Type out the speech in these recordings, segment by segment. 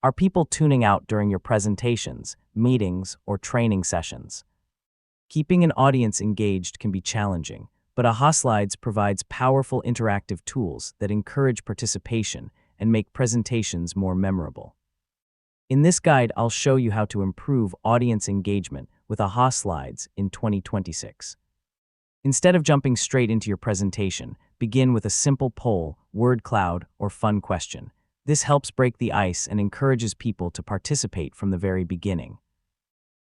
Are people tuning out during your presentations, meetings, or training sessions? Keeping an audience engaged can be challenging, but AhaSlides provides powerful interactive tools that encourage participation and make presentations more memorable. In this guide, I'll show you how to improve audience engagement with AhaSlides in 2026. Instead of jumping straight into your presentation, begin with a simple poll, word cloud, or fun question. This helps break the ice and encourages people to participate from the very beginning.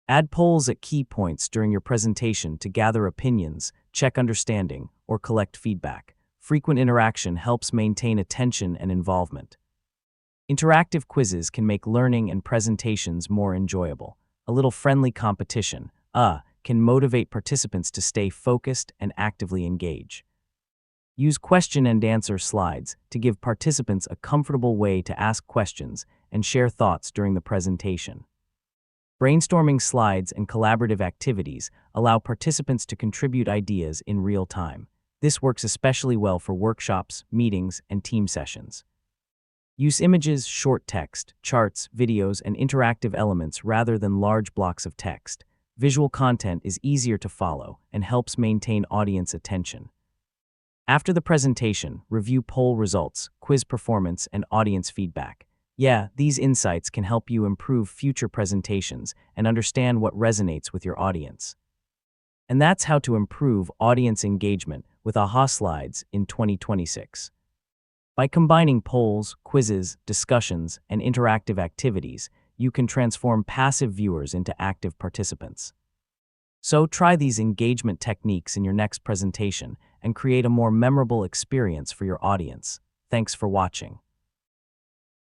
Add polls at key points during your presentation to gather opinions, check understanding, or collect feedback. Frequent interaction helps maintain attention and involvement. Interactive quizzes can make learning and presentations more enjoyable. A little friendly competition, can motivate participants to stay focused and actively engage. Use question and answer slides to give participants a comfortable way to ask questions and share thoughts during the presentation. Brainstorming slides and collaborative activities allow participants to contribute ideas in real time. This works especially well for workshops, meetings, and team sessions. Use images, short text, charts, videos, and interactive elements rather than large blocks of text. Visual content is easier to follow and helps maintain audience attention. After the presentation, review poll results, quiz performance, and audience feedback. These insights can help you improve future presentations and understand what resonates with your audience. And that's how to improve audience engagement with AhaSlides in 2026. By combining polls, quizzes, discussions, and interactive activities, you can transform passive viewers into active participants. So try these engagement techniques in your next presentation and create a more memorable experience for your audience. Thanks for watching.